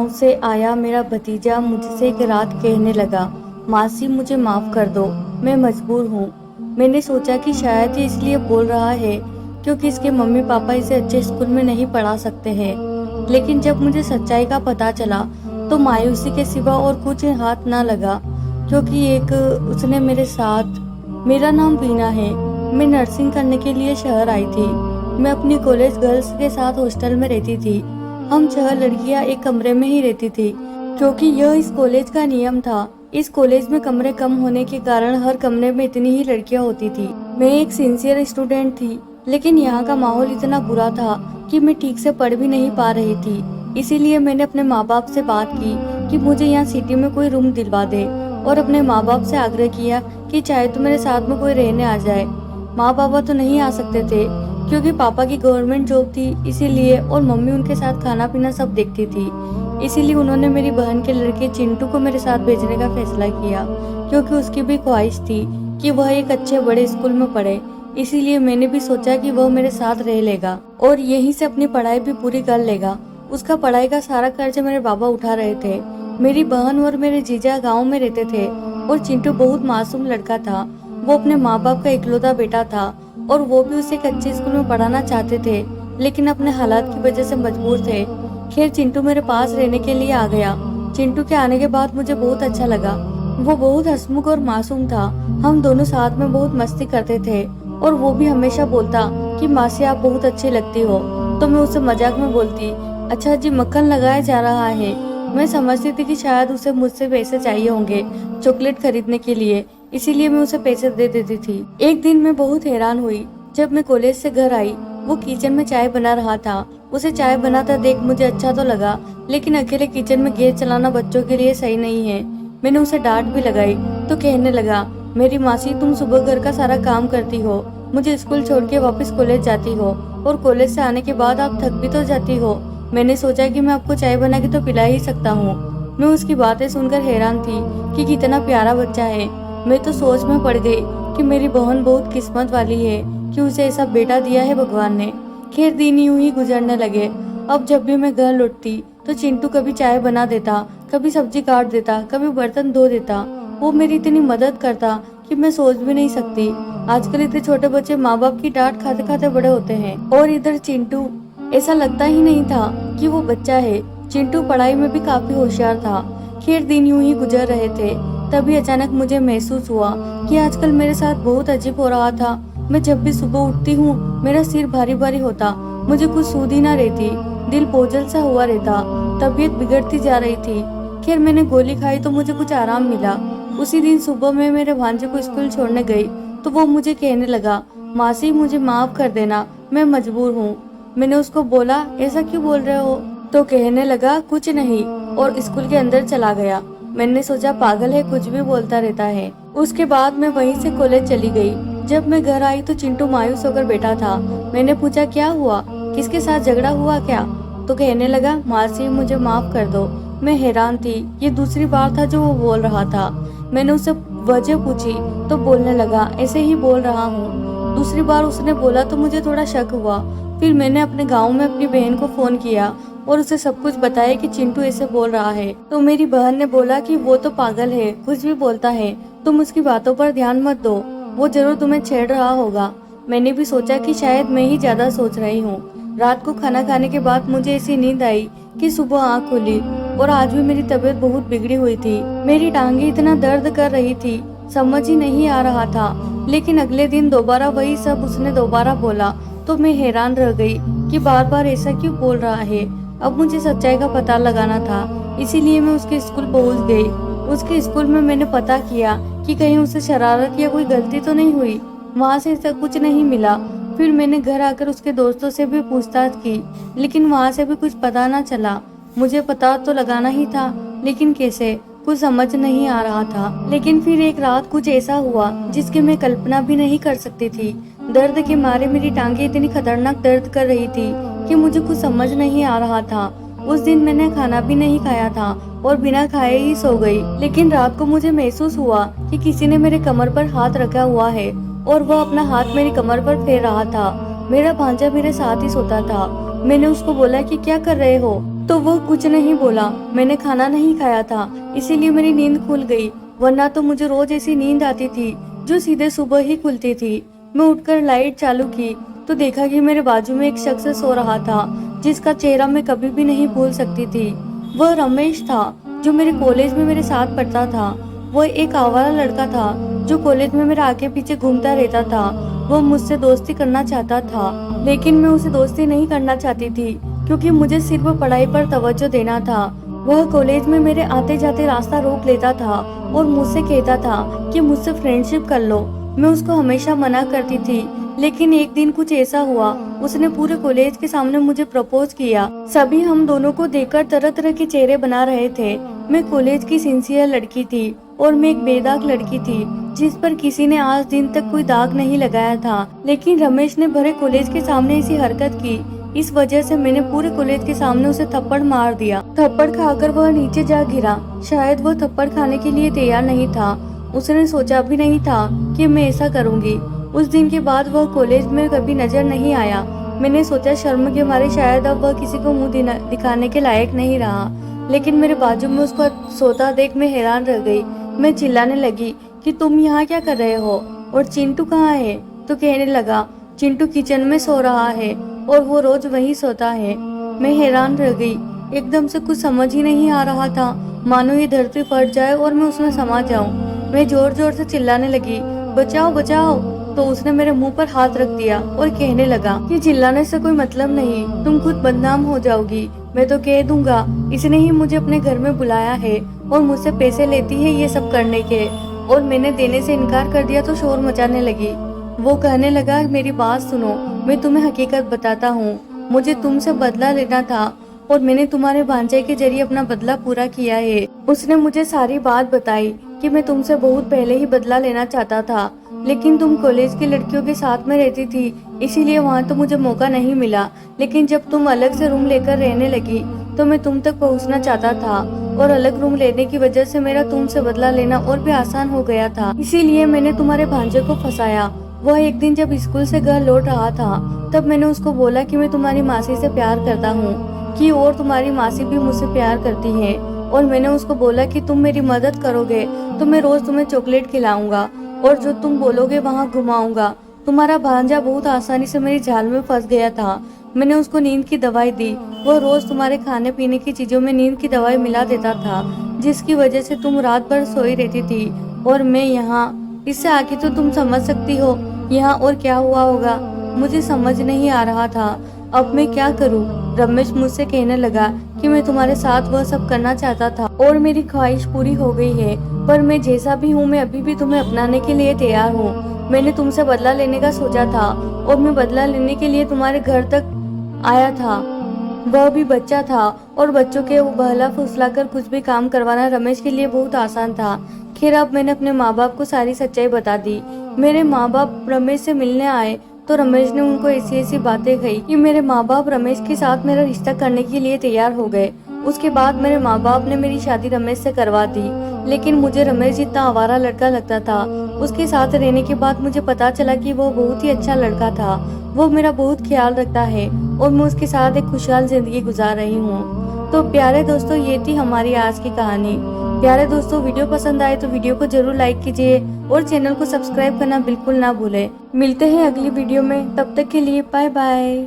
गांव से आया मेरा भतीजा मुझसे एक रात कहने लगा, मासी मुझे माफ कर दो, मैं मजबूर हूँ। मैंने सोचा कि शायद ये इसलिए बोल रहा है क्योंकि इसके मम्मी पापा इसे अच्छे स्कूल में नहीं पढ़ा सकते हैं। लेकिन जब मुझे सच्चाई का पता चला तो मायूसी के सिवा और कुछ हाथ ना लगा, क्योंकि एक उसने मेरे साथ। मेरा नाम वीना है। मैं नर्सिंग करने के लिए शहर आई थी। मैं अपनी कॉलेज गर्ल्स के साथ हॉस्टल में रहती थी। हम 6 लड़कियां एक कमरे में ही रहती थी, क्योंकि यह इस कॉलेज का नियम था। इस कॉलेज में कमरे कम होने के कारण हर कमरे में इतनी ही लड़कियां होती थी। मैं एक सिंसियर स्टूडेंट थी, लेकिन यहाँ का माहौल इतना बुरा था कि मैं ठीक से पढ़ भी नहीं पा रही थी। इसीलिए मैंने अपने माँ बाप से बात की कि मुझे यहाँ सिटी में कोई रूम दिलवा दे, और अपने माँ बाप से आग्रह किया कि चाहे तो मेरे साथ में कोई रहने आ जाए। माँ बाबा तो नहीं आ सकते थे क्योंकि पापा की गवर्नमेंट जॉब थी इसीलिए, और मम्मी उनके साथ खाना पीना सब देखती थी। इसीलिए उन्होंने मेरी बहन के लड़के चिंटू को मेरे साथ भेजने का फैसला किया, क्योंकि उसकी भी ख्वाहिश थी कि वह एक अच्छे बड़े स्कूल में पढ़े। इसीलिए मैंने भी सोचा कि वह मेरे साथ रह लेगा और यहीं से अपनी पढ़ाई भी पूरी कर लेगा। उसका पढ़ाई का सारा खर्च मेरे बाबा उठा रहे थे। मेरी बहन और मेरे जीजा गाँव में रहते थे और चिंटू बहुत मासूम लड़का था। वो अपने माँ बाप का इकलौता बेटा था और वो भी उसे एक अच्छे स्कूल में पढ़ाना चाहते थे, लेकिन अपने हालात की वजह से मजबूर थे। खैर चिंटू मेरे पास रहने के लिए आ गया। चिंटू के आने के बाद मुझे बहुत अच्छा लगा। वो बहुत हंसमुख और मासूम था। हम दोनों साथ में बहुत मस्ती करते थे और वो भी हमेशा बोलता कि मासी आप बहुत अच्छी लगती हो, तो मैं उसे मजाक में बोलती, अच्छा जी मक्खन लगाया जा रहा है। मैं समझती थी कि शायद उसे मुझसे पैसे चाहिए होंगे चॉकलेट खरीदने के लिए, इसीलिए मैं उसे पैसे दे देती थी। एक दिन मैं बहुत हैरान हुई जब मैं कॉलेज से घर आई। वो किचन में चाय बना रहा था। उसे चाय बनाता देख मुझे अच्छा तो लगा, लेकिन अकेले किचन में गैस चलाना बच्चों के लिए सही नहीं है। मैंने उसे डांट भी लगाई तो कहने लगा, मेरी मासी तुम सुबह घर का सारा काम करती हो, मुझे स्कूल छोड़ के वापस कॉलेज जाती हो, और कॉलेज से आने के बाद आप थक भी तो जाती हो। मैंने सोचा कि मैं आपको चाय बना के तो पिला ही सकता हूँ। मैं उसकी बातें सुनकर हैरान थी कि कितना प्यारा बच्चा है। मैं तो सोच में पड़ गई कि मेरी बहन बहुत किस्मत वाली है कि उसे ऐसा बेटा दिया है भगवान ने। खैर दिन यूं ही गुजरने लगे। अब जब भी मैं घर लौटती तो चिंटू कभी चाय बना देता, कभी सब्जी काट देता, कभी बर्तन धो देता। वो मेरी इतनी मदद करता कि मैं सोच भी नहीं सकती। आजकल इतने छोटे बच्चे माँ बाप की डांट खाते खाते बड़े होते हैं, और इधर चिंटू, ऐसा लगता ही नहीं था कि वो बच्चा है। चिंटू पढ़ाई में भी काफी होशियार था। खैर दिन यूं ही गुजर रहे थे। तभी अचानक मुझे महसूस हुआ कि आजकल मेरे साथ बहुत अजीब हो रहा था। मैं जब भी सुबह उठती हूँ मेरा सिर भारी भारी होता, मुझे कुछ सूध ही ना रहती, दिल बोझल सा हुआ रहता, तबीयत बिगड़ती जा रही थी। खैर मैंने गोली खाई तो मुझे कुछ आराम मिला। उसी दिन सुबह मैं मेरे भांजे को स्कूल छोड़ने गई तो वो मुझे कहने लगा, मासी मुझे माफ कर देना, मैं मजबूर हूँ। मैंने उसको बोला, ऐसा क्यों बोल रहे हो? तो कहने लगा कुछ नहीं, और स्कूल के अंदर चला गया। मैंने सोचा पागल है, कुछ भी बोलता रहता है। उसके बाद मैं वहीं से कॉलेज चली गई। जब मैं घर आई तो चिंटू मायूस होकर बैठा था। मैंने पूछा क्या हुआ, किसके साथ झगड़ा हुआ क्या? तो कहने लगा, मासी मुझे माफ कर दो। मैं हैरान थी, ये दूसरी बार था जो वो बोल रहा था। मैंने उससे वजह पूछी तो बोलने लगा, ऐसे ही बोल रहा हूँ। दूसरी बार उसने बोला तो मुझे थोड़ा शक हुआ। फिर मैंने अपने गाँव में अपनी बहन को फोन किया और उसे सब कुछ बताया कि चिंटू ऐसे बोल रहा है। तो मेरी बहन ने बोला कि वो तो पागल है, कुछ भी बोलता है, तुम उसकी बातों पर ध्यान मत दो, वो जरूर तुम्हें छेड़ रहा होगा। मैंने भी सोचा कि शायद मैं ही ज्यादा सोच रही हूँ। रात को खाना खाने के बाद मुझे ऐसी नींद आई कि सुबह आँख खुली, और आज भी मेरी तबीयत बहुत बिगड़ी हुई थी। मेरी टांगे इतना दर्द कर रही थी, समझ ही नहीं आ रहा था। लेकिन अगले दिन दोबारा वही सब उसने दोबारा बोला तो मैं हैरान रह गई कि बार बार ऐसा क्यों बोल रहा है। अब मुझे सच्चाई का पता लगाना था, इसीलिए मैं उसके स्कूल पहुंच गई। उसके स्कूल में मैंने पता किया कि कहीं उसे शरारत या कोई गलती तो नहीं हुई। वहाँ से ऐसा कुछ नहीं मिला। फिर मैंने घर आकर उसके दोस्तों से भी पूछताछ की, लेकिन वहाँ से भी कुछ पता न चला। मुझे पता तो लगाना ही था, लेकिन कैसे, कुछ समझ नहीं आ रहा था। लेकिन फिर एक रात कुछ ऐसा हुआ जिसकी मैं कल्पना भी नहीं कर सकती थी। दर्द के मारे मेरी टांगे इतनी खतरनाक दर्द कर रही थी कि मुझे कुछ समझ नहीं आ रहा था। उस दिन मैंने खाना भी नहीं खाया था और बिना खाए ही सो गई। लेकिन रात को मुझे महसूस हुआ कि किसी ने मेरे कमर पर हाथ रखा हुआ है और वह अपना हाथ मेरी कमर पर फेर रहा था। मेरा भांजा मेरे साथ ही सोता था। मैंने उसको बोला कि क्या कर रहे हो, तो वो कुछ नहीं बोला। मैंने खाना नहीं खाया था, इसीलिए मेरी नींद खुल गई, वरना तो मुझे रोज ऐसी नींद आती थी जो सीधे सुबह ही खुलती थी। मैं उठकर लाइट चालू की तो देखा कि मेरे बाजू में एक शख्स सो रहा था, जिसका चेहरा मैं कभी भी नहीं भूल सकती थी। वह रमेश था, जो मेरे कॉलेज में मेरे साथ पढ़ता था। वह एक आवारा लड़का था जो कॉलेज में मेरे आगे पीछे घूमता रहता था। वह मुझसे दोस्ती करना चाहता था, लेकिन मैं उसे दोस्ती नहीं करना चाहती थी, क्योंकि मुझे सिर्फ पढ़ाई पर तवज्जो देना था। वह कॉलेज में मेरे आते जाते रास्ता रोक लेता था और मुझसे कहता था कि मुझसे फ्रेंडशिप कर लो। मैं उसको हमेशा मना करती थी, लेकिन एक दिन कुछ ऐसा हुआ, उसने पूरे कॉलेज के सामने मुझे प्रपोज किया। सभी हम दोनों को देखकर तरह तरह के चेहरे बना रहे थे। मैं कॉलेज की सिंसियर लड़की थी और मैं एक बेदाग लड़की थी, जिस पर किसी ने आज दिन तक कोई दाग नहीं लगाया था। लेकिन रमेश ने भरे कॉलेज के सामने ऐसी हरकत की, इस वजह से मैंने पूरे कॉलेज के सामने उसे थप्पड़ मार दिया। थप्पड़ खाकर वह नीचे जा गिरा। शायद वह थप्पड़ खाने के लिए तैयार नहीं था। उसने सोचा भी नहीं था कि मैं ऐसा करूंगी। उस दिन के बाद वह कॉलेज में कभी नजर नहीं आया। मैंने सोचा शर्म के मारे शायद अब वह किसी को मुंह दिखाने के लायक नहीं रहा, लेकिन मेरे बाजू में उसको सोता देख मैं हैरान रह गई। मैं चिल्लाने लगी कि तुम यहाँ क्या कर रहे हो और चिंटू कहाँ है? तो कहने लगा, चिंटू किचन में सो रहा है और वो रोज वहीं सोता है। मैं हैरान रह गई, एकदम से कुछ समझ ही नहीं आ रहा था, मानो ये धरती फट जाए और मैं उसमें समा जाऊं। मैं जोर जोर से चिल्लाने लगी, बचाओ बचाओ। तो उसने मेरे मुंह पर हाथ रख दिया और कहने लगा कि चिल्लाने से कोई मतलब नहीं, तुम खुद बदनाम हो जाओगी। मैं तो कह दूंगा इसने ही मुझे अपने घर में बुलाया है और मुझसे पैसे लेती है ये सब करने के, और मैंने देने से इनकार कर दिया तो शोर मचाने लगी। वो कहने लगा, मेरी बात सुनो, मैं तुम्हें हकीकत बताता हूँ। मुझे तुमसे बदला लेना था और मैंने तुम्हारे भांजे के जरिए अपना बदला पूरा किया है। उसने मुझे सारी बात बताई कि मैं तुमसे बहुत पहले ही बदला लेना चाहता था, लेकिन तुम कॉलेज की लड़कियों के साथ में रहती थी, इसीलिए वहाँ तो मुझे मौका नहीं मिला। लेकिन जब तुम अलग से रूम लेकर रहने लगी तो मैं तुम तक पहुँचना चाहता था, और अलग रूम लेने की वजह से मेरा तुमसे बदला लेना और भी आसान हो गया था। इसीलिए मैंने तुम्हारे भांजे को फंसाया। वह एक दिन जब स्कूल से घर लौट रहा था, तब मैंने उसको बोला कि मैं तुम्हारी मासी से प्यार करता हूँ कि और तुम्हारी मासी भी मुझसे प्यार करती है, और मैंने उसको बोला कि तुम मेरी मदद करोगे तो मैं रोज तुम्हें चॉकलेट खिलाऊंगा और जो तुम बोलोगे वहाँ घुमाऊंगा। तुम्हारा भांजा बहुत आसानी से मेरी जाल में फंस गया था। मैंने उसको नींद की दवाई दी। वह रोज तुम्हारे खाने पीने की चीजों में नींद की दवाई मिला देता था, जिसकी वजह से तुम रात भर सोई रहती थी और मैं यहाँ। इससे आगे तो तुम समझ सकती हो यहाँ और क्या हुआ होगा। मुझे समझ नहीं आ रहा था अब मैं क्या करूं। रमेश मुझसे कहने लगा कि मैं तुम्हारे साथ वह सब करना चाहता था और मेरी ख्वाहिश पूरी हो गई है, पर मैं जैसा भी हूँ मैं अभी भी तुम्हें अपनाने के लिए तैयार हूँ। मैंने तुमसे बदला लेने का सोचा था और मैं बदला लेने के लिए तुम्हारे घर तक आया था। वह भी बच्चा था और बच्चों के वो बहला फुसला कर कुछ भी काम करवाना रमेश के लिए बहुत आसान था। खैर अब मैंने अपने माँ बाप को सारी सच्चाई बता दी। मेरे माँ बाप रमेश से मिलने आए तो रमेश ने उनको ऐसी ऐसी बातें कही कि मेरे माँ बाप रमेश के साथ मेरा रिश्ता करने के लिए तैयार हो गए। उसके बाद मेरे माँ बाप ने मेरी शादी रमेश से करवा दी, लेकिन मुझे रमेश जितना आवारा लड़का लगता था। उसके साथ रहने के बाद मुझे पता चला कि वो बहुत ही अच्छा लड़का था। वो मेरा बहुत ख्याल रखता है और मैं उसके साथ एक खुशहाल जिंदगी गुजार रही हूँ। तो प्यारे दोस्तों, ये थी हमारी आज की कहानी। प्यारे दोस्तों, वीडियो पसंद आए तो वीडियो को जरूर लाइक कीजिए और चैनल को सब्सक्राइब करना बिल्कुल ना भूलें। मिलते हैं अगली वीडियो में, तब तक के लिए बाय बाय।